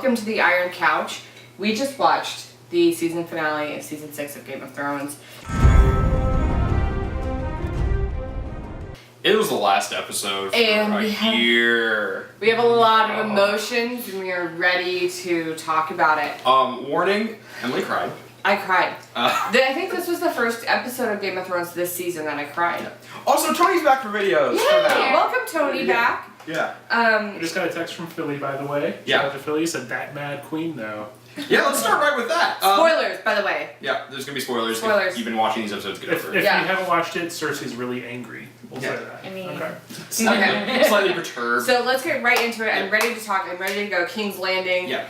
welcome to the Iron Couch. We just watched the season finale of season 6 of Game of Thrones. It was the last episode for a year. We have a lot of emotions and we are ready to talk about it. Warning, Emily cried. I cried. I think this was the first episode of Game of Thrones this season that I cried. Yeah. Also, Tony's back for videos. Yeah, welcome Tony back. Yeah. I just got a text from Philly, by the way. Yeah. Shout out to Philly. Said that mad queen though. Yeah, let's start right with that. Spoilers, by the way. Yeah, there's gonna be spoilers. Spoilers. If you've been watching these episodes, get over If it. you haven't watched it, Cersei's really angry. We'll say that. I mean, okay. Slightly perturbed. So let's get right into it. I'm ready to talk. I'm ready to go. King's Landing. Yeah.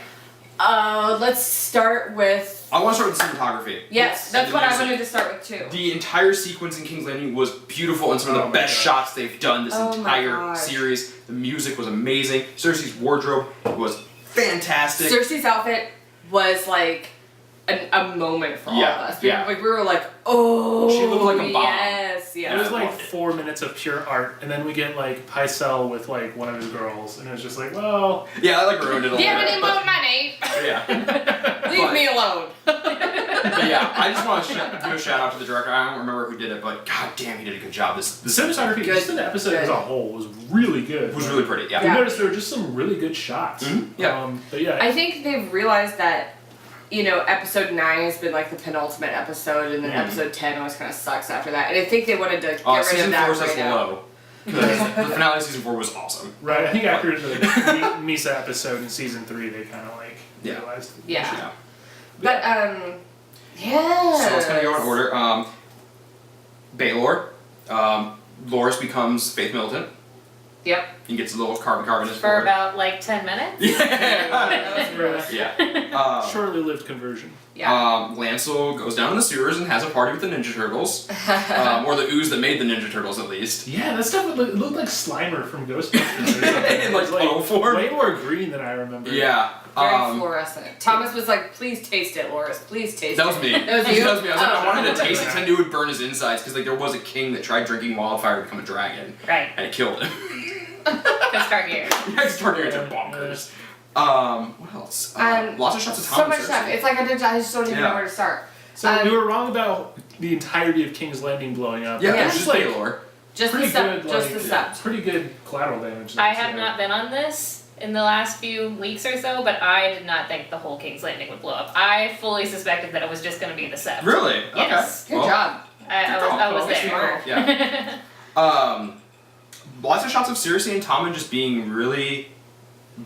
Let's start with... I want to start with cinematography. Yes, that's what I wanted to start with too. The entire sequence in King's Landing was beautiful and some of the best shots they've done this entire series. The music was amazing. Cersei's wardrobe was fantastic. Cersei's outfit was like a moment for all of us. We were like, oh, she looked like a bomb. Yes. It was like 4 minutes of pure art, and then we get like Pycelle with like one of his girls, and it was just like, well. Yeah, I like ruined it a little bit. Do you have any more money? Yeah. Leave me alone. But yeah, I just want to do a shout out to the director. I don't remember who did it, but god damn, he did a good job. This cinematography, just in the episode as a whole, was really good. It was really pretty. Yeah. You noticed there were just some really good shots. Mm-hmm. Yeah. But yeah. I think they've realized that, you know, episode 9 has been like the penultimate episode, and then episode 10 always kind of sucks after that. And I think they wanted to get rid of that season 4 says low. The finale of season 4 was awesome. Right. I think after the Misa episode in season 3, they kind of like realized. Yeah. But yeah. So let's kind of go in order. Baelor, Loras becomes Faith Militant. Yep. He gets a little carbon in his for forehead. about like 10 minutes. Yeah. Shortly lived conversion. Yeah. Lancel goes down in the sewers and has a party with the Ninja Turtles. Or the ooze that made the Ninja Turtles, at least. Yeah, that stuff looked like Slimer from Ghostbusters. In like puddle form. Way more green than I remember. Yeah. Very fluorescent. Thomas was like, please taste it, Loras. Please taste it. That was me. That was you? That was me. I was like, I wanted to taste it because I knew it would burn his insides because like there was a king that tried drinking wildfire to become a dragon. Right. And it killed him. Because Targaryen. Yeah, it's Targaryens are bonkers. What else? Lots of shots of Thomas. So much stuff. It's like I just don't even know where to start. So we were wrong about the entirety of King's Landing blowing up. Yeah, Yeah. it's just Baelor. Just the stuff. Just the stuff. Pretty good collateral damage. I have not been on this in the last few weeks or so, but I did not think the whole King's Landing would blow up. I fully suspected that it was just going to be the set. Really? Yes. Okay. Good job. I was Makes me there. Yeah. Lots of shots of Cersei and Tommen just being really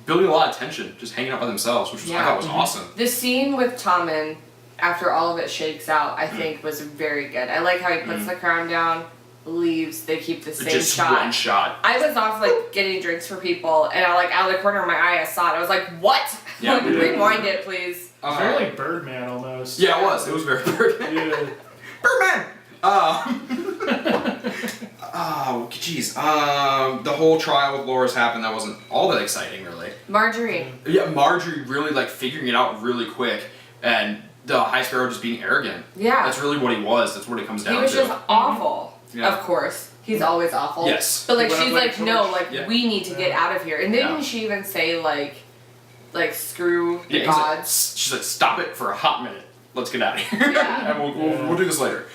building a lot of tension, just hanging out by themselves, which I thought was awesome. The scene with Tommen, after all of it shakes out, I think was very good. I like how he puts the crown down, leaves, they keep the same just shot. one shot. I was off like getting drinks for people, and I like out of the corner of my eye I saw it. I was like, what? Yeah. Rewind it, please. It's very like Birdman almost. Yeah, it was. It was very Birdman. Yeah. Birdman! Oh, jeez. The whole trial with Loras happened. That wasn't all that exciting, really. Marjorie. Yeah, Marjorie really like figuring it out really quick, and the High Sparrow just being arrogant. Yeah. That's really what he was. That's what it comes down to. He was just awful. Yeah. Of course. He's always awful. Yes. But like He went she's up like, like no, George. like we need to get out of here. And didn't she even say like screw the gods? She's like, stop it for a hot minute. Let's get out of here. Yeah. And we'll do this later.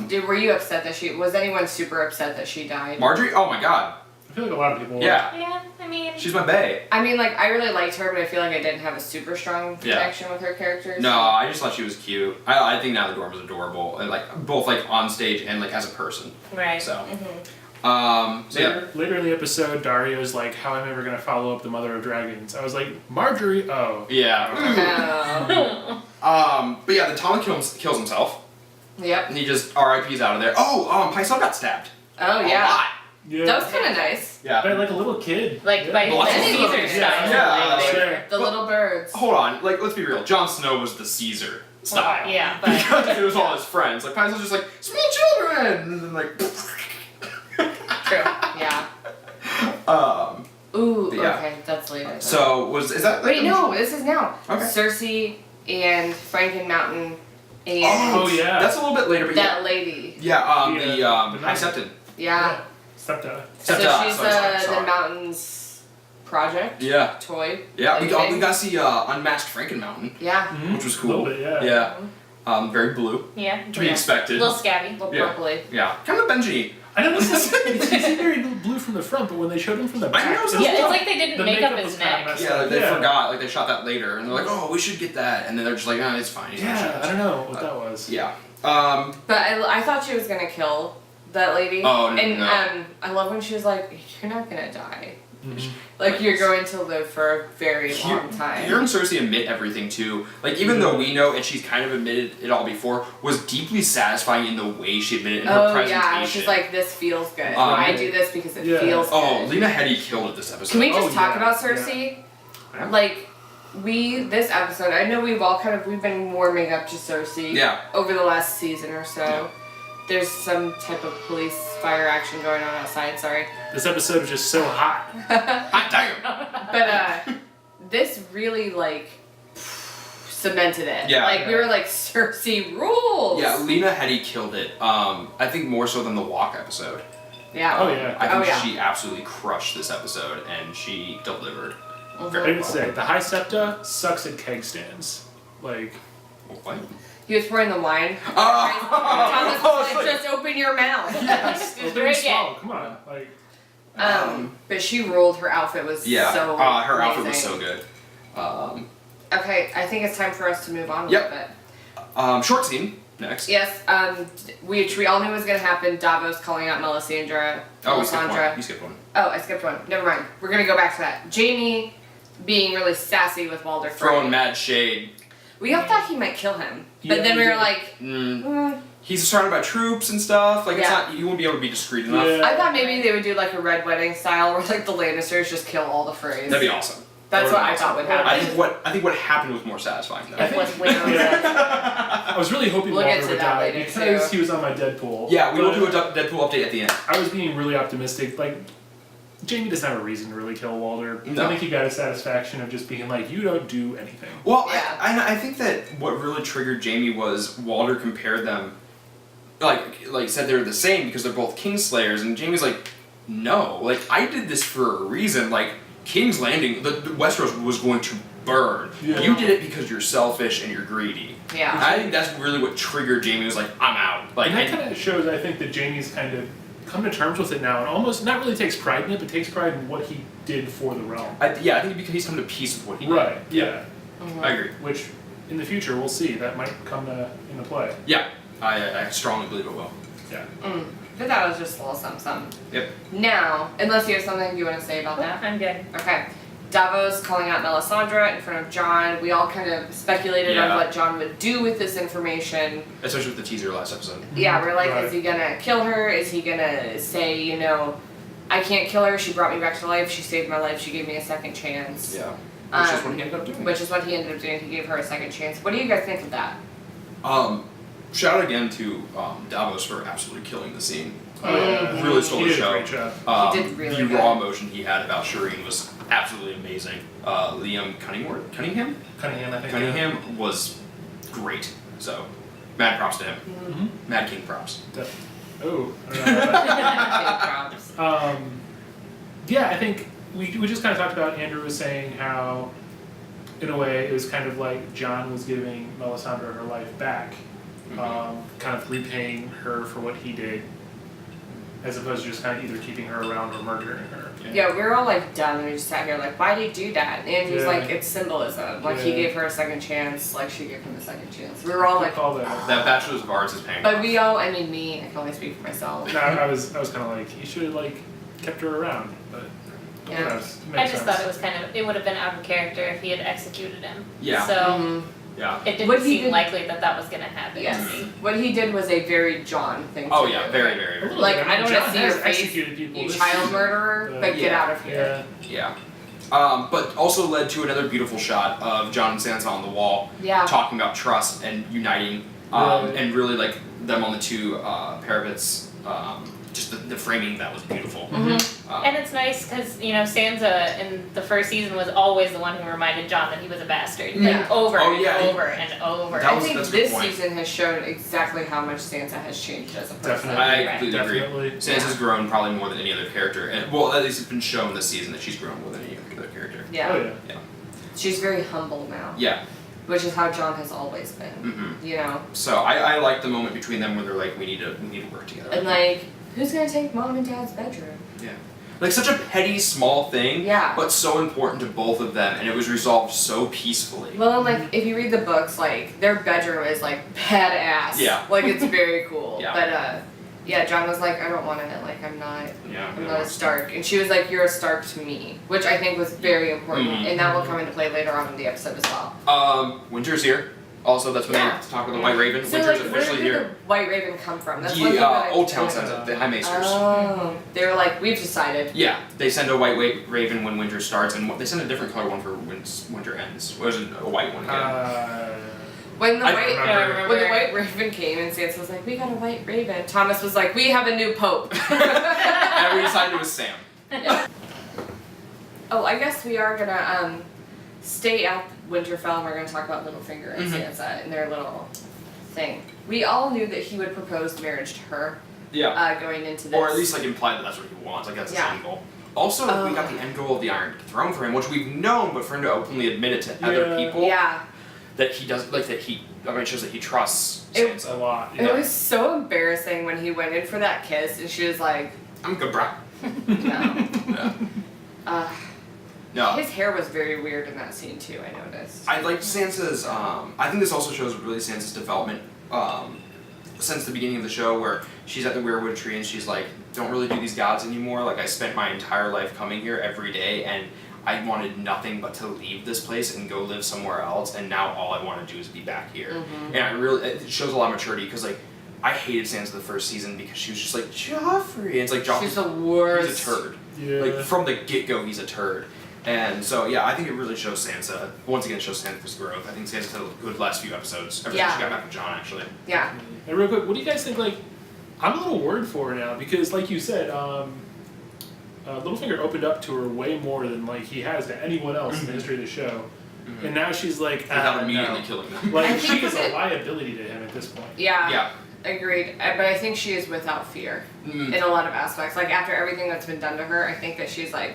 Dude, were you upset that was anyone super upset that she died? Marjorie? Oh my god. I feel like a lot of people. Yeah. Yeah, I mean. She's my bae. I mean, like, I really liked her, but I feel like I didn't have a super strong connection with her character. No, I just thought she was cute. I think Natalie Dormer was adorable, and like both like on stage and like as a person. Right. So. Later in the episode, Dario's like, how am I ever going to follow up the Mother of Dragons? I was like, Marjorie, oh. Yeah. But yeah, the Tommen kills himself. Yep. And he just RIP's out of there. Oh, Pycelle got stabbed. Oh, yeah. A lot. Yeah. That was kind of nice. Yeah. By like a little kid. Like by Lots of Caesar little- style. Yeah. Like, Sure. The little birds. Hold on, like let's be real. Jon Snow was the Caesar style. Yeah, but Because it was all his friends. Like Pycelle's just like small children, and then like. True. Yeah. Ooh. Yeah. Okay, that's later. So is that? Like, Wait, no. This is now. Okay. Cersei and Franken Mountain and Oh, yeah. That's a little bit later, but that lady. yeah. The, The the High Septon. Yeah. Stepdad. So Septa, she's sorry. the mountain's project. Yeah. Toy. Yeah, we thing. got to see Unmasked Frankenmountain, Yeah. Mhm. which was cool. A little bit, yeah. Yeah. Very blue. Yeah. To be expected. A little scabby. A little Yeah. purpley. Yeah. Kind of Benji. I know this is he's very blue from the front, but when they showed him from the back, I know, so Yeah, it's Yeah. like they didn't the make up makeup his was kinda neck. messed Yeah, up. they forgot. Like they shot that later, and they're like, "Oh, we should get that," and then they're just like, "Oh, it's fine." He's not Yeah, showing I us." don't know what that was. Yeah. But I thought she was gonna kill that lady. Oh, and no. I love when she was like, "You're not gonna die. Mhm. Like you're going to live for a very long time." Hearing Cersei admit everything too, like even though we know and she's kind of admitted it all before, was deeply satisfying in the way she admitted it in her Oh presentation. yeah, she's like, "This feels good. Um, I do this because it yeah. feels "Oh, good." Lena Headey killed it this episode." Can we just Oh, talk yeah, about Cersei? Yeah. Like, this episode, I know we've been warming up to Cersei Yeah. over the last season or so. Yeah. There's some type of police fire action going on outside, sorry. This episode was just so hot. Hot damn. But this really like cemented it. Yeah. Like we were like, Cersei rules. Yeah, Lena Headey killed it. I think more so than the walk episode. Yeah. Oh yeah. I think yeah. she absolutely crushed this episode, and she delivered. Mhm. I Very would well. say the High Septa sucks at keg stands. Like What? He was pouring the wine. Oh. Thomas was like, just open your mouth. yes, Just open drink and swallow. Come on, like But she ruled. Her outfit was Yeah. so Her outfit was amazing. so good. Okay, I think it's time for us to move on a Yep. little bit. Short scene next. Yes, which we all knew was gonna happen. Davos calling out Melisandre. Oh, we skipped one. Melisandre. You skipped one. Oh, I skipped one. Never mind. We're gonna go back to that. Jamie being really sassy with Walder Frey. Throwing mad shade. We all thought he might kill him, but Yeah, then we we were did. like, He's surrounded by troops and stuff. Like it's Yeah. not. You won't be able to be discreet enough. Yeah. I thought maybe they would do like a Red Wedding style, where like the Lannisters just kill all the Freys. That'd be awesome. That's That what would I be thought would awesome. happen. I think what happened was more satisfying though. I think- With Winter. I was really hoping We'll get Walter to would that die later, because too. he was on my Deadpool. Yeah, we will but do a Deadpool update at the end. I was being really optimistic. Like Jamie doesn't have a reason to really kill Walder. No. I think he got a satisfaction of just being like, you don't do anything. Well, Yeah. I think that what really triggered Jamie was Walder compared them, like said they're the same because they're both Kingslayers, and Jamie's like, no, like I did this for a reason. Like King's Landing, the Westeros was going to burn. Yeah. You did it because you're selfish and you're greedy. Yeah. And I think that's really what triggered Jamie. Was like, I'm out. Like And that and- kind of shows, I think, that Jamie's kind of come to terms with it now and almost not really takes pride in it, but takes pride in what he did for the realm. I think because he's come to peace with what he Right, yeah. did. I agree. Which, in the future, we'll see. That might come into play. Yeah, I strongly believe it will. Yeah. But that was just a little something. Yep. Now, unless you have something you want to say about that. I'm good. Okay. Davos calling out Melisandre in front of Jon. We all kind of speculated on Yeah. what Jon would do with this information. Especially with the teaser last episode. Yeah, we're like, Right. is he gonna kill her? Is he gonna say, you know, I can't kill her, she brought me back to life, she saved my life, she gave me a second chance. Yeah. Which is what he ended up doing. Which is what he ended up doing, he gave her a second chance. What do you guys think of that? Shout out again to Davos for absolutely killing the scene. Oh, yeah. Really stole he the did show. a great job. He did really the good. raw emotion he had about Shireen was absolutely amazing. Liam Cunningham Cunningham, I think. Cunningham was great. So, mad props to him. Mm-hmm. Mad King props. Oh, I don't know about that. Big props. Yeah, I think we just kind of talked about, Andrew was saying how, in a way, it was kind of like Jon was giving Melisandre her life back, kind of repaying her for what he did, as opposed to just kind of either keeping her around or murdering her. Yeah, we were all like dumb and we just sat here like, why did he do that? And Andrew's Yeah. like, it's symbolism. Like he Yeah. gave her a second chance, like she gave him a second chance. We were all like, Call that. That Bachelor's of Arts is paying but off. we all, I mean me, I can only speak for myself. No, I was kind of like, he should have like kept her around, but Yeah. who knows? It I makes just sense. thought it was it would have been out of character if he had executed him. Yeah. So Mhm. Yeah. it didn't What he seem did- likely that was gonna happen Yes. to me. What he did was a very John thing Oh to yeah, do. very, very, A very. little Like, bit. I don't Jon wanna see has your face, executed people You this child season, murderer, but Yeah. get out of here. Yeah. Yeah. But also led to another beautiful shot of Jon and Sansa on the wall, Yeah. talking about trust and uniting, Right. and really like them on the two parapets just the framing that was beautiful. And it's nice because, you know, Sansa in the first season was always the one who reminded Jon that he was a bastard. Like, over and over and over. I think this season has shown exactly how much Sansa has changed as a person. Definitely. I completely agree. Sansa's grown probably more than any other character. And, well, at least it's been shown this season that she's grown more than any other character. Yeah. Oh, yeah. She's very humble now. Yeah. Which is how Jon has always been. You know? So I like the moment between them where they're like, we need to work together. And like, who's gonna take Mom and Dad's bedroom? Yeah. Like such a petty, small thing, but so important to both of them, and it was resolved so peacefully. Well, and like, if you read the books, like, their bedroom is like badass. Yeah. Like, it's very cool. Yeah. But yeah, Jon was like, I don't want it. Like, I'm not a Stark. And she was like, you're a Stark to me, which I think was very important, and that will come into play later on in the episode as well. Winter's here. Also, that's when they talk with the White Raven. So, Winter's like, officially where did here. the White Raven come from? That's one thing The Old Town sends it. The High Maesters. Oh, they were like, we've decided. Yeah, they send a white raven when winter starts, and they send a different color one for when winter ends. Or is it a white one again? When the remember. when the White Raven came and Sansa was like, we got a White Raven, Thomas was like, we have a new pope. And we decided it was Sam. Oh, I guess we are gonna stay at Winterfell and we're gonna talk about Littlefinger and Sansa and their little thing. We all knew that he would propose marriage to her. Yeah. Going into this. Or at least like imply that that's what he wants. Like that's his end goal. Also, we got the end goal of the Iron Throne for him, which we've known, but for him to openly admit it to other people. Yeah. That he does, like that he. I mean, it shows that he trusts Sansa a lot. It was so embarrassing when he went in for that kiss and she was like, I'm good, brah. No. No. His hair was very weird in that scene too, I noticed. I liked Sansa's, I think this also shows really Sansa's development, since the beginning of the show where she's at the weirwood tree and she's like, don't really do these gods anymore, like I spent my entire life coming here every day and I wanted nothing but to leave this place and go live somewhere else, and now all I want to do is be back here. And it shows a lot of maturity, because like, I hated Sansa the first season because she was just like, Joffrey, and it's like, Joffrey, she's the worst. He's a turd. Yeah. Like, from the get-go, he's a turd. And so, yeah, I think it really shows Sansa, once again, shows Sansa's growth. I think Sansa's had a good last few episodes, ever since she got back with Jon, actually. Yeah. And real quick, what do you guys think, like, I'm a little worried for her now, because like you said, Littlefinger opened up to her way more than like he has to anyone else in the history of the show. And now she's like, without immediately killing them. Like, she is a liability to him at this point. Yeah. Agreed. But I think she is without fear in a lot of aspects. Like, after everything that's been done to her, I think that she's like,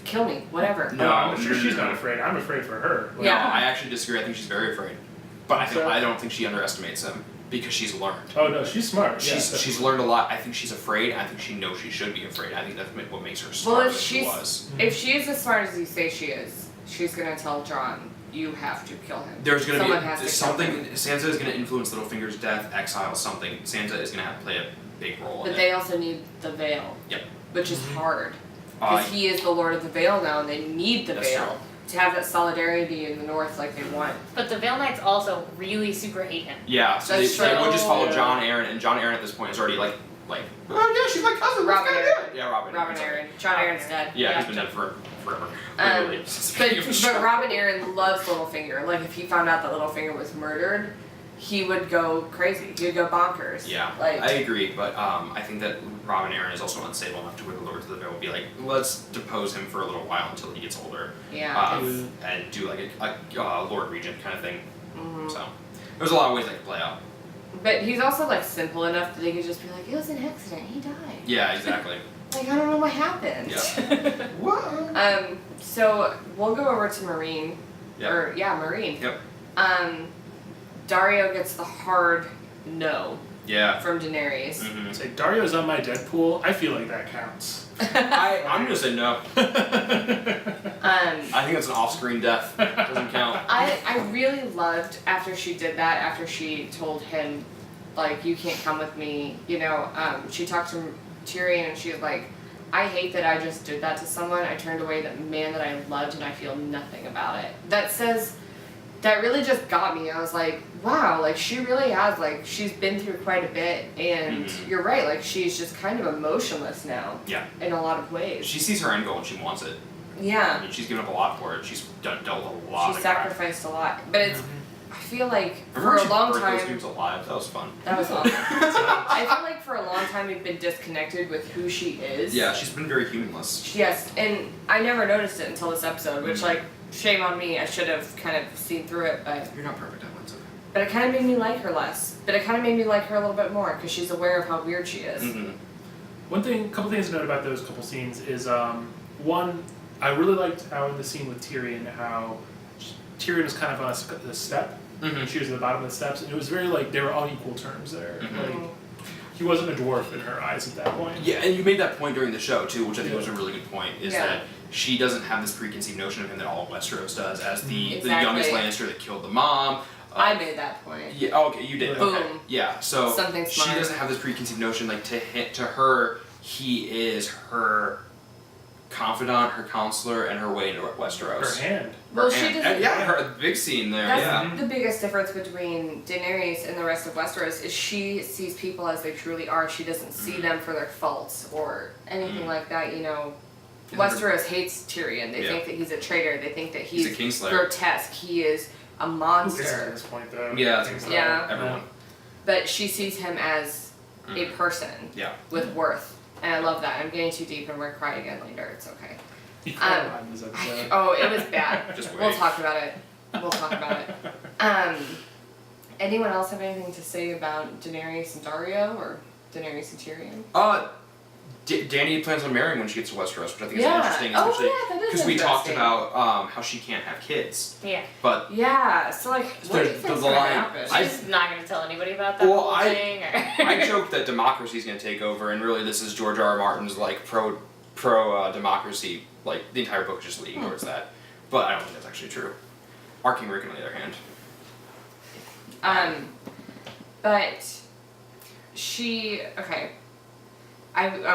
kill me, whatever. No, I'm sure she's not afraid. I'm afraid for her. Like, No, I actually disagree. I think she's very afraid. But I don't think she underestimates him, because she's learned. Oh no, she's smart. She's learned a lot. I think she's afraid. I think she knows she should be afraid. I think that's what makes her smart. Well, if she is as smart as you say she is, she's gonna tell Jon, you have to kill him. There's gonna Someone be has to something. kill him. Sansa is gonna influence Littlefinger's death, exile, something. Sansa is gonna have to play a big role in But they also need the Veil. Yep. Which is hard. Because he is the Lord of the Veil now, and they need the That's Veil true. to have that solidarity in the North like they want. But the Veil Knights also really super hate him. Yeah, so they would just follow Jon Arryn, and Jon Arryn at this point is already like, oh yeah, she's my cousin. Robin Arryn. Yeah, Robin Arryn. Jon Arryn's dead. Yeah, he's been dead forever. But Robin Arryn loves Littlefinger. Like, if he found out that Littlefinger was murdered, he would go crazy. He would go bonkers. Yeah, like, I agree, but I think that Robin Arryn is also unstable enough to where the Lords of the Veil will be like, let's depose him for a little while until he gets older. Yeah. And do like a Lord Regent kind of thing. So there's a lot of ways that could play out. But he's also like simple enough that they could just be like, it was an accident. He died. Yeah, exactly. Like, I don't know what happened. Yeah. What? So we'll go over to Marine. Yep. Marine. Yep. Dario gets the hard no. Yeah. From Daenerys. It's like, Dario's on my Deadpool. I feel like that counts. I'm gonna say no. I think that's an off-screen death. Doesn't count. I really loved after she did that, after she told him, like, you can't come with me, you know, she talked to Tyrion and she was like, I hate that I just did that to someone. I turned away the man that I loved and I feel nothing about it. That really just got me. I was like, wow, like, she really has, like, she's been through quite a bit, and you're right, like, she's just kind of emotionless now. Yeah. In a lot of ways. She sees her end goal and she wants it. Yeah. I mean, she's given up a lot for it. She's dealt a lot. She sacrificed a lot. But it's, I feel like, Remember for a long she burnt time. those dudes alive? That was fun. That was awesome. I feel like for a long time been disconnected with who she is. Yeah, she's been very humanless. Yes, and I never noticed it until this episode, which like shame on me. I should have kind of seen through it, but You're not perfect, Emily. It's okay. but it kind of made me like her less. But it kind of made me like her a little bit more because she's aware of how weird she is. Couple things to note about those couple scenes is one, I really liked how in the scene with Tyrion, how Tyrion was kind of on a step. She was at the bottom of the steps, and it was very like they were on equal terms there. Like he wasn't a dwarf in her eyes at that point. Yeah, and you made that point during the show too, which I think was a really good point. Is that she doesn't have this preconceived notion of him that all of Westeros does, as the youngest Lannister that killed the mom. I made that point. Yeah. Oh, okay, you did. Boom. Okay. Yeah. So Something smart. she doesn't have this preconceived notion. Like to her, he is her confidant, her counselor, and her way into Westeros. Her hand. Well, she doesn't. Her big scene there. That's the biggest difference between Daenerys and the rest of Westeros is she sees people as they truly are. She doesn't see them for their faults or anything like that. You know, Westeros hates Tyrion. They think that he's a traitor. They think that he's a Kingslayer. Grotesque. He is a monster. Who isn't at this point though? Yeah, everyone. But she sees him as a person with worth. And I love that. I'm getting too deep and we're gonna cry again later. It's okay. You cried a lot in this episode. It was bad. Just wait. We'll talk about it. Anyone else have anything to say about Daenerys and Dario or Daenerys and Tyrion? Dany plans on marrying when she gets to Westeros, which I think is interesting. That is because we talked about how she can't have kids. Yeah. But so like, what do you think's gonna happen? She's not going to tell anybody about that whole thing. I joked that democracy's going to take over, and really this is George R. R. Martin's like pro democracy. Like the entire book is just leading towards that. But I don't think that's actually true. Our King Rick, on the other hand. But she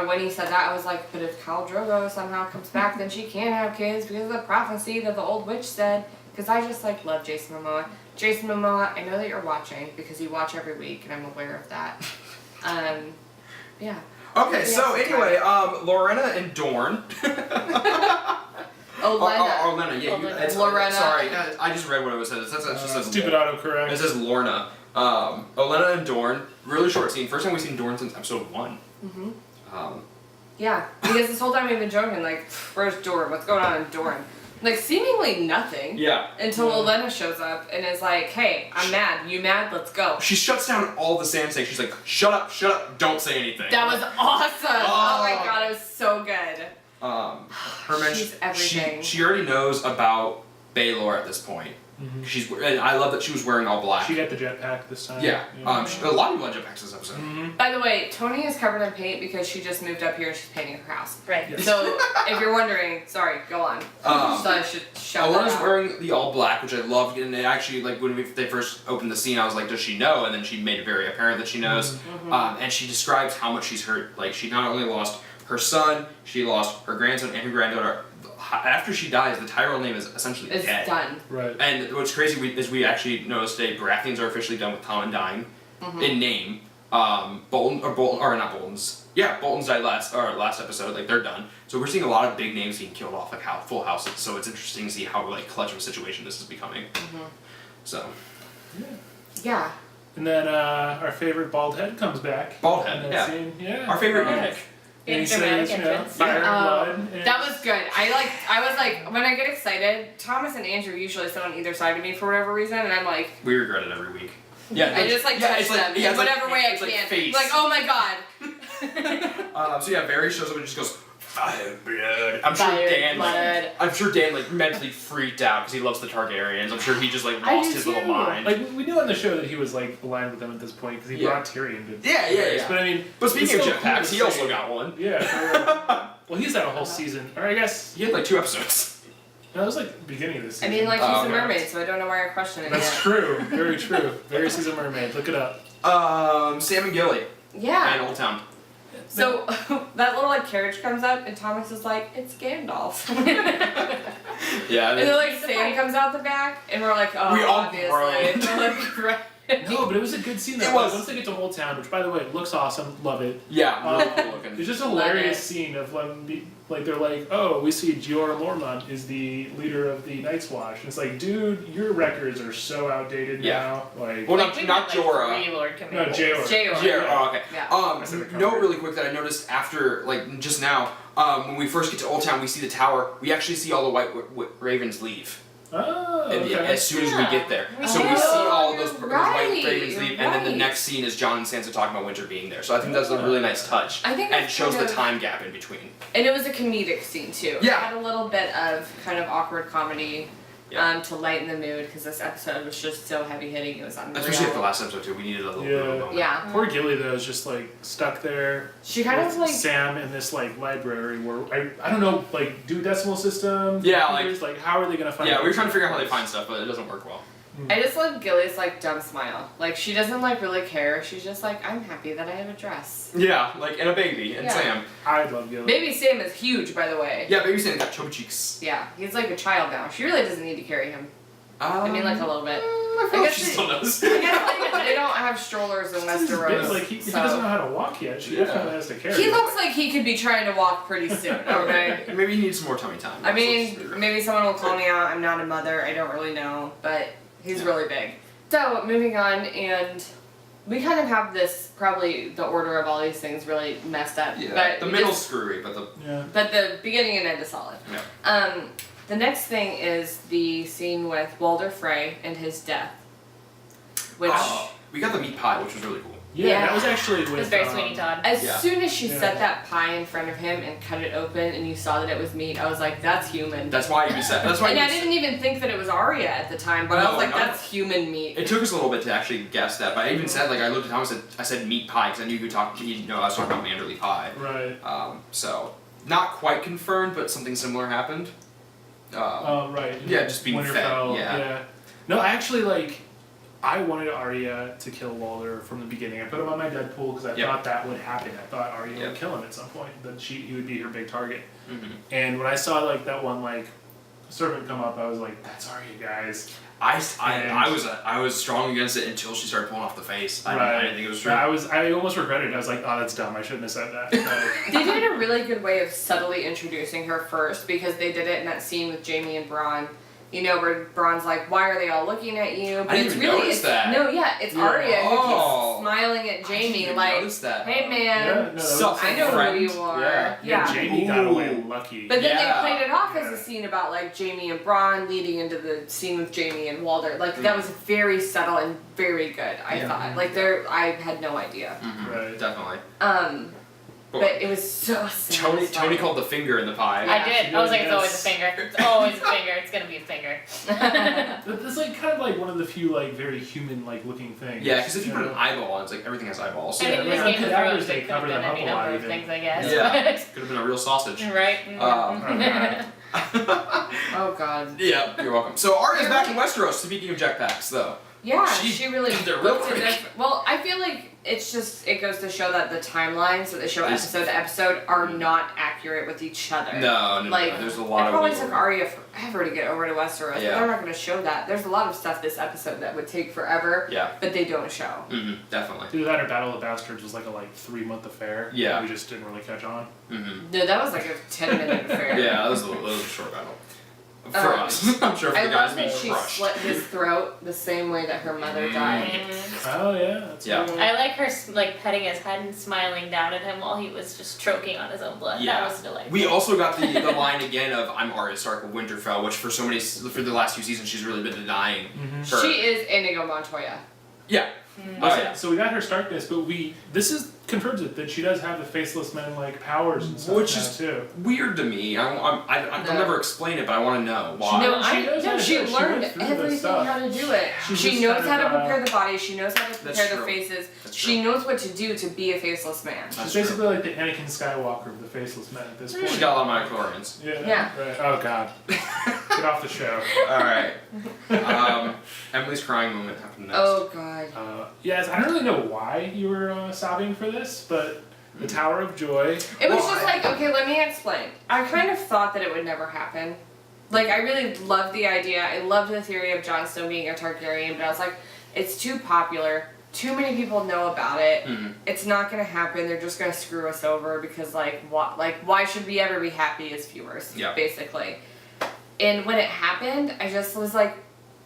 when he said that, I was like, but if Khal Drogo somehow comes back, then she can't have kids because of the prophecy that the old witch said. Because I just like love Jason Momoa. Jason Momoa, I know that you're watching because you watch every week, and I'm aware of that. Yeah. Okay, so anyway, Lorena and Dorne. Olenna. It's Lorena. Sorry, I just read what it said. It says Stupid autocorrect. It says Lorna. Olenna and Dorne. Really short scene. First time we've seen Dorne since episode 1. Yeah, because this whole time we've been joking, like, where's Dorne? What's going on in Dorne? Like, seemingly nothing. Yeah. Until Olenna shows up and is like, hey, I'm mad. You mad? Let's go. She shuts down all the sand snakes. She's like, shut up, don't say anything. That was awesome. Oh my god, it was so good. She's everything. She already knows about Baelor at this point. And I love that she was wearing all black. She got the jetpack this time. Yeah. A lot of people had jetpacks this episode. By the way, Tony is covered in paint because she just moved up here and she's painting her house. Right. Yes. So, if you're wondering, sorry, go on. So I should shout that Alena's out. wearing the all black, which I loved, and it actually, like, when they first opened the scene, I was like, does she know? And then she made it very apparent that she knows. And she describes how much she's hurt. Like, she not only lost her son, she lost her grandson and her granddaughter. After she dies, the Tyrell name is essentially dead. It's done. Right. And what's crazy is we actually noticed today Baratheons are officially done with Tommen dying in name. Bolton's died last episode. Like they're done. So we're seeing a lot of big names being killed off, like full houses. So it's interesting to see how like clutch of a situation this is becoming. So. Yeah. And then our favorite bald head comes back. Bald head. Yeah. Scene. Yeah. Our favorite eunuch. And he dramatic says, entrance. fire and blood. And That was good. I was like, when I get excited, Thomas and Andrew usually sit on either side of me for whatever reason, and I'm like, We regret it every week. Yeah. I just like touch them in whatever way I can. Face. Like, oh my god. So yeah, Varys shows up and just goes, fire blood. I'm sure Dan like mentally freaked out because he loves the Targaryens. I'm sure he just like lost his little mind. Like we knew on the show that he was like aligned with them at this point because he brought Tyrion to. Yeah. But I mean, But speaking of it's jetpacks, cool he to also see. got one. Yeah. Well, he's had a whole season, or I guess He had like 2 episodes. that was like the beginning of this I season. mean, like, he's a okay. mermaid, so I don't know why you're questioning That's it. true. Very true. Very season mermaid. Look it up. Sam and Gilly. Yeah. And Old Town. So, that little, like, carriage comes up, and Thomas is like, it's Gandalf. Yeah. And then, like, Sam comes out the back, and we're like, oh, We all obviously. groaned. We're like, right. No, but it was a good scene. Though. It was. Once they get to Old Town, which by the way looks awesome, love it. Yeah, really cool looking. It's just a hilarious scene of like they're like, oh, we see Jorah Mormont is the leader of the Night's Watch. And it's like, dude, your records are so outdated now. Like, well, Like, not Jorah. Three Lord Commanders. No, Jorah. Jorah. Oh, okay. Yeah. Note really quick that I noticed after, like, just now, when we first get to Old Town, we see the tower. We actually see all the White Ravens leave. Oh, okay. As soon as we get there. Yeah. So we see all those You're White right, Ravens leave, and then the right. next scene is Jon and Sansa talking about Winter being there. So I think that's a really nice touch. I think and that's shows kind the of- time gap in between. And it was a comedic scene too. Yeah. It had a little bit of kind of awkward comedy Yeah. to lighten the mood because this episode was just so heavy hitting. It was unreal. Especially after the last episode too. We needed a little bit of a moment. Yeah. Poor Gilly though is just like stuck there. She kind with of like Sam in this like library where I don't know like do decimal system. Yeah, computers, like how are they gonna find? Yeah, we were trying to figure out how they find stuff, but it doesn't work well. I just love Gilly's like dumb smile. Like she doesn't like really care. She's just like, I'm happy that I have a dress. Yeah, like, and a baby, and Yeah. Sam. I love Gilly. Baby Sam is huge, by the way. Yeah, baby Sam got chubby cheeks. Yeah, he's like a child now. She really doesn't need to carry him. I mean, like a little bit. I feel like guess she it- still does. I guess like, they don't have strollers in He's big, Westeros. like he so. doesn't know how to walk yet. She Yeah. definitely has to carry. He him. looks like he could be trying to walk pretty soon. Okay. Maybe he needs some more tummy time. I mean, maybe someone will call me out. I'm not a mother. I don't really know, but he's really big. So moving on, and we kind of have this probably the order of all these things really messed up. Yeah, but the we middle's just- screwy, but the Yeah. but the beginning and end is solid. Yeah. The next thing is the scene with Walder Frey and his death, which. we got the meat pie, which was really cool. Yeah, Yeah. that was actually with. It was very Sweeney Todd. As Yeah. soon as she Yeah. set that pie in front of him and cut it open, and you saw that it was meat, I was like, "That's human." That's why you said. That's why. And you I didn't even think that it was Arya at the time, but I No, was like, no. "That's human meat." It took us a little bit to actually guess that, but I even said, like, I looked at Tom and I said meat pie because I knew I was talking about Manderley pie. Right. So not quite confirmed, but something similar happened. Right. Yeah, just being fed, Winterfell, yeah. No, actually, like, I wanted Arya to kill Walder from the beginning. I put him on my Deadpool because I Yep. thought that would happen. I thought Arya Yep. would kill him at some point. That he would be her big target. Mm-hmm. And when I saw like that one like servant come up, I was like, "That's Arya, guys." I was strong against it until she started pulling off the face. I didn't think it was true. Yeah, I almost regretted it. I was like, "Oh, that's dumb. I shouldn't have said that." But, They did a really good way of subtly introducing her first because they did it in that scene with Jaime and Bronn. You know, where Bronn's like, "Why are they all looking at you?" But didn't it's even really notice that. No, yeah, it's Yeah. Arya who Oh. keeps smiling at I didn't Jaime even like, notice that. "Hey yeah, man, no, that was So- I know friend. who you are." Yeah. yeah, Jaime got away lucky. But then Yeah. they played it off as Yeah. a scene about like Jaime and Bronn leading into the scene with Jaime and Walder. Like that was very subtle and very good. I Yeah. thought. Like I had no idea. Mhm, Right. Definitely. But it was so Tony satisfying. called the finger in the pie. Yeah. I did. I was like, it's always a finger. It's always a finger. It's gonna be a finger. That's like kind of like one of the few like very human like looking things. Yeah, because if you put an know? eyeball on, it's like everything has eyeballs. I Yeah, mean, like this on Game of cadavers, Thrones, they it could cover have been them up any a lot number of even. things, I guess. Yeah. Could have been a real sausage. Right. Oh god. Yeah, you're welcome. So Arya's back in Westeros. Speaking of jetpacks, though. Yeah, She she really did it real looked at quick. this. Well, I feel like it goes to show that the timelines that they show It's- episode to episode are not accurate with each other. No, Like, there's a It lot of probably wiggle took room. Arya forever to get over to Westeros, Yeah. but they're not going to show that. There's a lot of stuff this episode that would take forever, Yeah. but they don't show. Mm-hmm. Definitely. Either that or Battle of the Bastards was like a 3-month affair. Yeah. We just didn't really catch on. Mm-hmm. No, that was like a 10-minute affair. Yeah, that was a short battle. For us, I'm sure for I the guys love that being she crushed. slit his throat the same way that her mother died. Oh yeah, that's Yeah. what I like her like petting his head and smiling down at him while he was just choking on his own blood. Yeah. That was delightful. We also got the line again of "I'm Arya Stark of Winterfell," which for the last few seasons she's really been denying. Her. She is Inigo Montoya. Yeah. Mm-hmm. Oh yeah. So we got her Starkness, but this confirms it that she does have the faceless men like powers and stuff Which now, is too. weird to me. I'll No. never explain it, but I want to know why. No, she knows how to she do it. She learned went through this everything stuff. how to do it. She's She just knows kind how to of, prepare the body. She knows how to That's prepare the true. faces. That's She true. knows what to do to be a faceless man. She's That's basically like the Anakin Skywalker of the faceless men at this point. She's got a lot of midichlorians. Yeah. Yeah. Right. Oh god. Get off the show. All right. Emily's crying moment happened next. Oh god. Yes, I don't really know why you were sobbing for this, but the Tower of Joy. It was Well, just like, okay, let me explain. I kind of thought that it would never happen. Like, I really loved the idea. I loved the theory of Jon Snow being a Targaryen, but I was like, It's too popular. Too many people know about it. Mm-hmm. It's not gonna happen. They're just gonna screw us over because why should we ever be happy as viewers? Yeah. Basically. And when it happened, I just was like,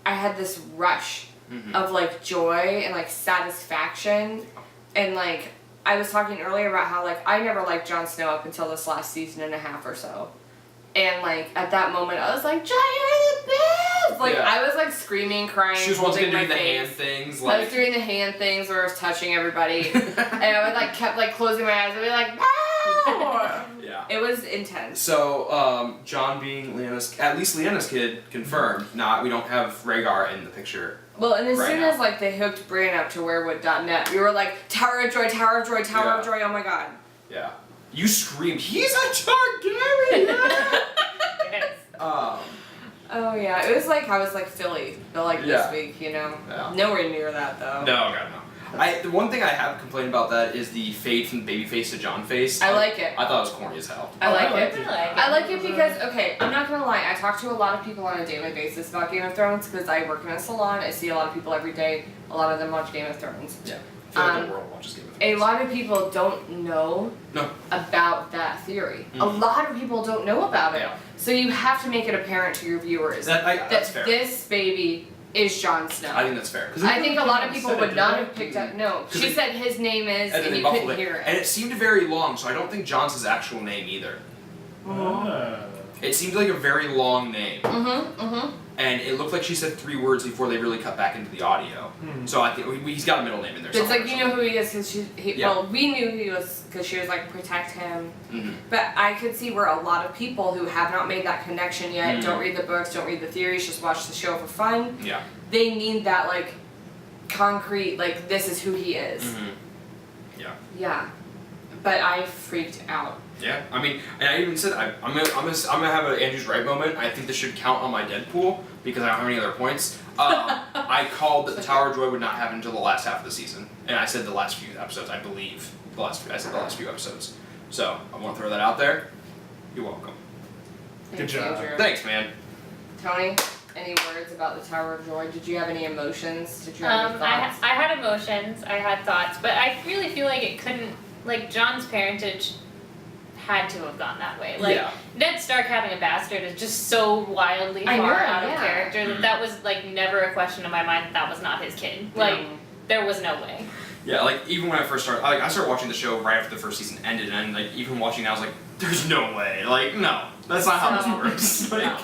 I had this rush of like joy and like satisfaction, and like I was talking earlier about how like I never liked Jon Snow up until this last season and a half or so. And like at that moment, I was like, "Jon, you're the best!" Like I was like screaming, crying, she was holding my doing the face. hand things. I was doing the hand things where I was touching everybody, and I would like kept like closing my eyes and be like, "No!" Yeah. It was intense. So Jon being at least Lyanna's kid confirmed. We don't have Rhaegar in the picture. Well, and as soon now. as like they hooked Bran up to werewood.net, we were like, Tower of Joy, Tower of Joy, Tower of Joy. Oh my god. Yeah. You screamed, "He's a Targaryen!" Oh yeah, it was like I was like Philly, but like this week, you know. Yeah. Nowhere near that though. No, God, no. The one thing I have complained about that is the fade from the baby face to John face. I like it. I thought it was corny as hell. I like it. I like it because, okay, I'm not gonna lie, I talk to a lot of people on a daily basis about Game of Thrones because I work in a salon. I see a lot of people every day. A lot of them watch Game of Thrones. Yeah. I feel like the world watches Game of Thrones. A lot of people don't know No. about that theory. A lot of people don't know about it. Yeah. So you have to make it apparent to your viewers That's fair. this baby is Jon Snow. I think that's fair. I think a lot of people would not have it? picked up. No, she said his name is, and they you muffled couldn't hear it. And it seemed very long, so I don't think John's his actual name either. It seemed like a very long name. And it looked like she said 3 words before they really cut back into the audio. So I think he's got a middle name in there. It's like, you know who he is because well, we knew who he was because she was like, protect him. But I could see where a lot of people who have not made that connection yet, don't read the books, don't read the theories, just watch the show for fun. Yeah. They need that like concrete, like this is who he is. Yeah. Yeah. But I freaked out. Yeah, I mean, and I even said I'm gonna have an Andrew's right moment. I think this should count on my Deadpool because I don't have any other points. I called that the Tower of Joy would not happen until the last half of the season, and I said the last few episodes. I believe I said the last few episodes. So I want to throw that out there. You're welcome. Thanks, Good job. Andrew. Thanks, man. Tony, any words about the Tower of Joy? Did you have any emotions? Did you have any thoughts? I had emotions, I had thoughts, but I really feel like it couldn't, like Jon's parentage had to have gone that way. Like Ned Stark having a bastard is just so wildly far out of character that was like never a question in my mind that was not his kid. Like there was no way. Yeah, like even when I first started, I started watching the show right after the first season ended, and like even watching it, I was like, "There's no way! Like, no, that's not how this works." Like,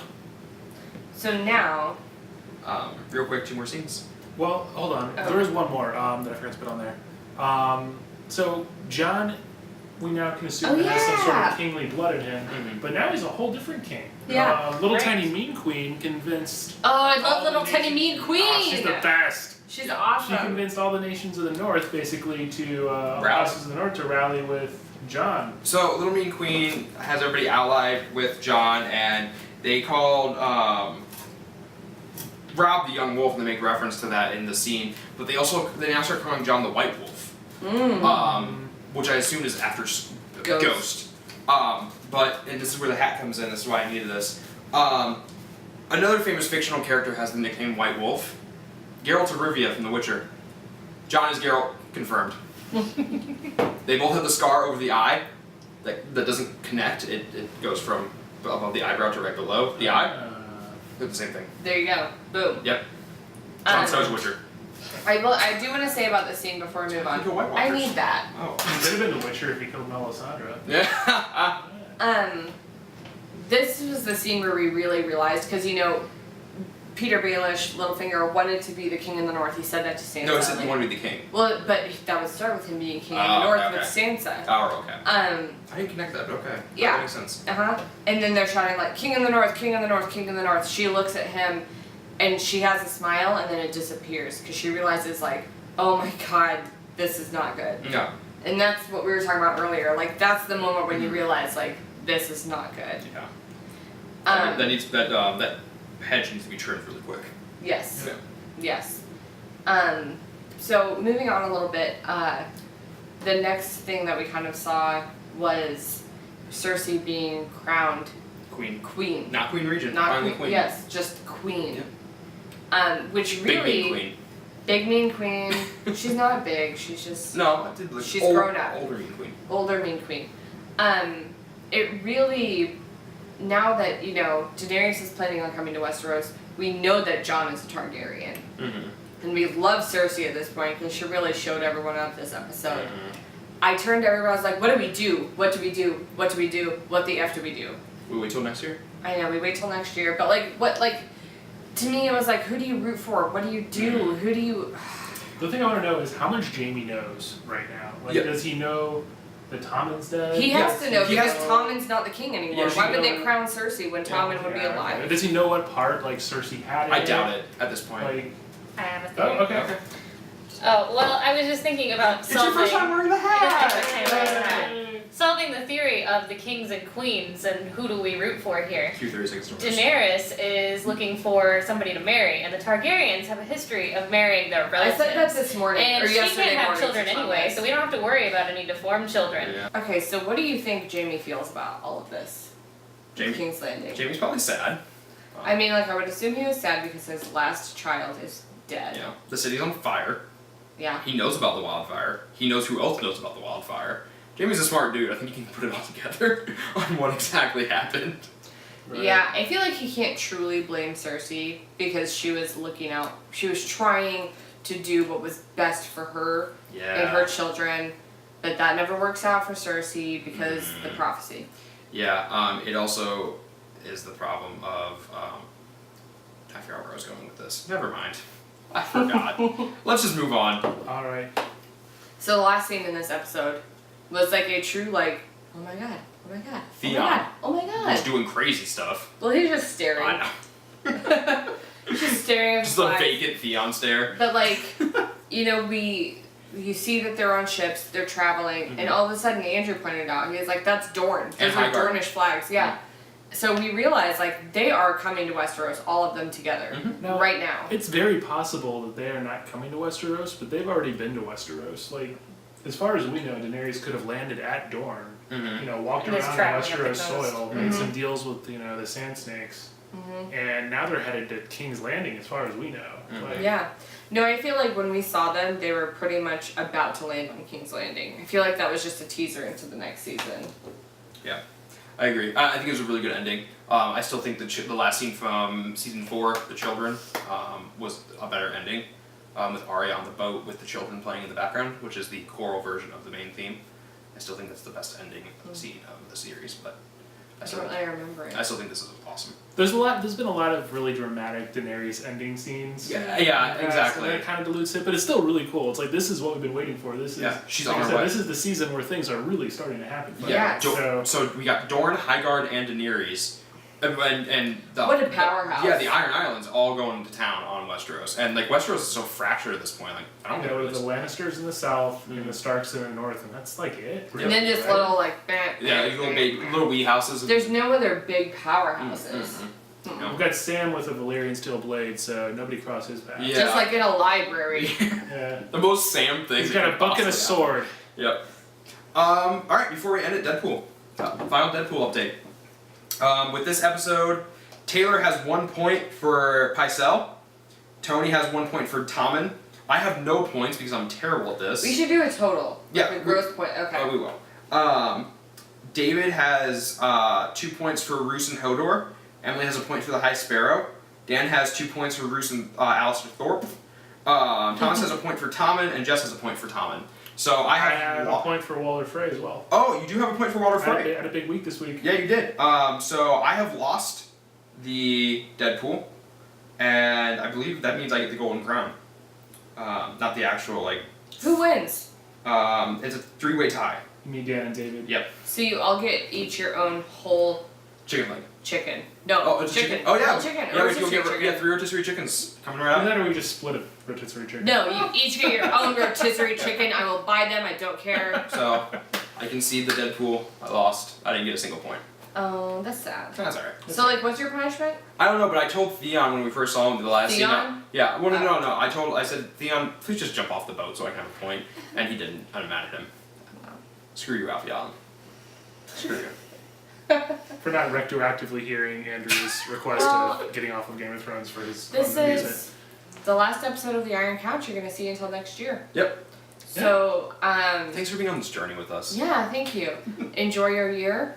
So now, real quick, 2 more scenes. Well, hold on. There is one more that I forgot to put on there. So Jon, we now can assume has some sort of kingly blood in him, but now he's a whole different king. Little tiny mean queen convinced. Oh, I love little tiny mean queen. Oh, she's the best. She's awesome. She convinced all the nations of the north, basically, to nations of the north to rally with Jon. So Little Mean Queen has everybody allied with Jon, and they called Rob the Young Wolf, and they make reference to that in the scene. But they now start calling Jon the White Wolf, which I assume is after Ghost. And this is where the hat comes in. This is why I needed this. Another famous fictional character has the nickname White Wolf. Geralt of Rivia from The Witcher. Jon is Geralt, confirmed. They both have the scar over the eye that doesn't connect. It goes from above the eyebrow to right below the eye. They're the same thing. There you go. Boom. Yep. Jon Snow's Witcher. I do want to say about this scene before we move on. I need that. Oh. It would have been The Witcher if he killed Melisandre. Yeah. This was the scene where we really realized, because Peter Baelish, Littlefinger, wanted to be the king in the north. He said that to Sansa. No, he said he wanted to be the king. Well, but that would start with him being king in the north with Sansa. Oh, okay. I didn't connect that, but okay. Yeah. That makes sense. And then they're shouting like, king in the north, king in the north, king in the north. She looks at him, and she has a smile, and then it disappears, because she realizes like, oh my god, this is not good. Yeah. And that's what we were talking about earlier. Like, that's the moment when you realize like, this is not good. Yeah. That hedge needs to be trimmed really quick. Yes. Yeah. Yes. So moving on a little bit, the next thing that we kind of saw was Cersei being crowned queen. Not Queen Regent. Not finally queen. Queen. Yes, just queen. Yeah. Which Big really mean queen. Big mean queen. She's not big. She's just No, I did look she's grown up. Older mean queen. Older mean queen. It really, now that Daenerys is planning on coming to Westeros, we know that Jon is a Targaryen, and we love Cersei at this point because she really showed everyone up this episode. I turned to everyone. I was like, "What do we do? What do we do? What do we do? What the f do we do?" We wait till next year. I know we wait till next year, but to me, it was like, who do you root for? What do you do? Who do you? The thing I want to know is how much Jamie knows right now. Like, does he know that Tommen's dead? He has to know because knows. Tommen's not the king anymore. Yeah, Why would they crown Cersei when Tommen would be alive? Okay. Does he know what part Cersei had in I doubt it at this point. I have a theory. Oh, okay. Oh, well, I was just thinking about It's your first time wearing the hat! Solving the theory of the kings and queens and who do we root for here. Q36 Daenerys is looking for somebody to marry, and the Targaryens have a history of marrying their I relatives. said that this morning, and or she yesterday can't have morning, children anyway, so we don't have to worry about any deformed children. Yeah. Okay, so what do you think Jamie feels about all of this? Jamie, King's Landing. Jamie's probably sad. I mean, I would assume he was sad because his last child is dead. Yeah. The city's on fire. Yeah. He knows about the wildfire. He knows who else knows about the wildfire. Jamie's a smart dude. I think he can put it all together on what exactly happened. Right. Yeah, I feel like he can't truly blame Cersei because she was she was trying to do what was best for her and her children, but that never works out for Cersei because the prophecy. Yeah, it also is the problem of, I forgot where I was going with this. Never mind. I forgot. Let's just move on. Alright. So the last scene in this episode was like a true oh my god, oh my god, Theon. oh my god. He's doing crazy stuff. Well, he's just staring. I know. He's just staring at Just the a flag. vacant Theon stare. But you see that they're on ships, they're traveling, and all of a sudden Andrew pointed out, he was like, that's Dorne. Those are Highgarden. Dornish flags, yeah. So we realize they are coming to Westeros, all of them together, Now, right now. It's very possible that they are not coming to Westeros, but they've already been to Westeros. Like, as far as we know, Daenerys could have landed at Dorne. Walked And is around traveling up the Westeros coast. soil, made some deals with the Sand Snakes, and now they're headed to King's Landing, as far as we know. Like, Yeah. No, I feel like when we saw them, they were pretty much about to land on King's Landing. I feel like that was just a teaser into the next season. Yeah, I agree. I think it was a really good ending. I still think the last scene from season 4, the children, was a better ending. With Arya on the boat with the children playing in the background, which is the choral version of the main theme. I still think that's the best ending scene of the series, but I don't really remember it. I still think this is awesome. There's been a lot of really dramatic Daenerys ending scenes. Yeah, exactly. That kind of dilutes it, but it's still really cool. It's like, this is what we've been waiting for. This is, she's like on I her said, way. this is the season where things are really starting to happen. Yeah. So we got Dorne, Highgarden, and Daenerys. And the, What a powerhouse. Yeah, the Iron Islands all going to town on Westeros. And Westeros is so fractured at this point. I don't know. With the Lannisters in the south and the Starks in the north, and that's like it. And then just little little wee houses. There's no other big powerhouses. We've got Sam with a Valyrian steel blade, so nobody crossed his path. Yeah. Just like in a library. Yeah. The most Sam thing. He's got a book and a sword. Yep. Alright, before we end it, Deadpool. Final Deadpool update. With this episode, Taylor has 1 point for Pycelle. Tony has 1 point for Tommen. I have no points because I'm terrible at this. We should do a total. Yeah, A gross point. Okay. Oh, we will. David has 2 points for Roose and Hodor. Emily has a point for the High Sparrow. Dan has 2 points for Roose and Alistair Thorpe. Thomas has a point for Tommen, and Jess has a point for Tommen. So I have a point for Walder Frey as well. Oh, you do have a point for Walder Frey. I had a big week this week. Yeah, you did. So I have lost the Deadpool, and I believe that means I get the Golden Crown. Not the actual Who wins? It's a 3-way tie. Me, Dan, and David. Yep. So you all get each your own whole Chicken leg. chicken. No. Oh, it's chicken. Oh yeah. Whole chicken. Yeah, Rotisserie chicken. 3 rotisserie chickens coming right And out. then we just split a rotisserie chicken. No, you each get your own rotisserie chicken. I will buy them. I don't care. So I concede the Deadpool. I lost. I didn't get a single point. Oh, that's sad. That's alright. So what's your punishment? I don't know, but I told Theon when we first saw him the last scene. Theon? Yeah. Well, no. I said, Theon, please just jump off the boat so I can have a point, and he didn't. I'm mad at him. Screw you, Alfie Allen. Screw you. For not retroactively hearing Andrew's request of getting off of Game of Thrones for his This amusement. is the last episode of the Iron Couch you're gonna see until next year. Yep. So Thanks for being on this journey with us. yeah, thank you. Enjoy your year.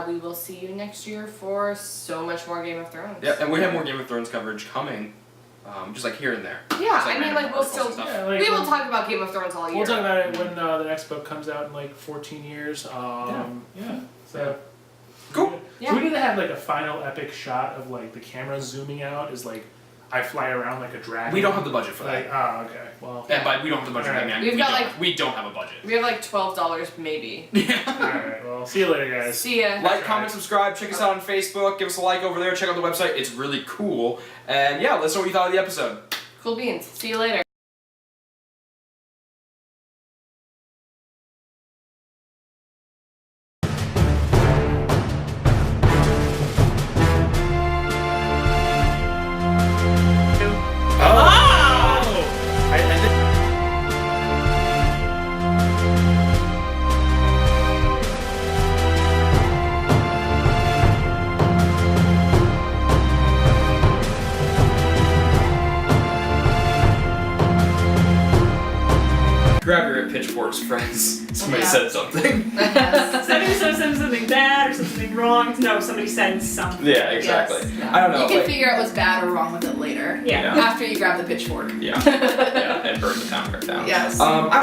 We will see you next year for so much more Game of Thrones. Yeah, and we have more Game of Thrones coverage coming, just like here and there. Yeah, Just, I mean, random like we'll articles still and stuff. Yeah, like, we will talk about Game of Thrones all year. We'll talk about it when the next book comes out in like 14 years. Yeah. So. Cool. Yeah. So we need to have like a final epic shot of like the camera zooming out is like I fly around like a dragon. We don't have the budget for that. Like, oh, okay. Well. And by we don't have the budget for that, man. We've got, we don't have a budget. We have like $12 maybe. Yeah. Alright, well, see you later, guys. See ya. Like, comment, subscribe, check us out on Facebook, give us a like over there, check out the website, it's really cool. And yeah, let us know what you thought of the episode. Cool beans. See you later. Grab your pitchforks, friends. Somebody Yeah. said something. Somebody said something bad or something wrong. No, somebody said something. Yeah, exactly. Yes, yeah. I don't know. You can like- figure out what's bad or wrong with it later. Yeah. Yeah. After you grab the pitchfork. Yeah, and burn the town right down. Yes. I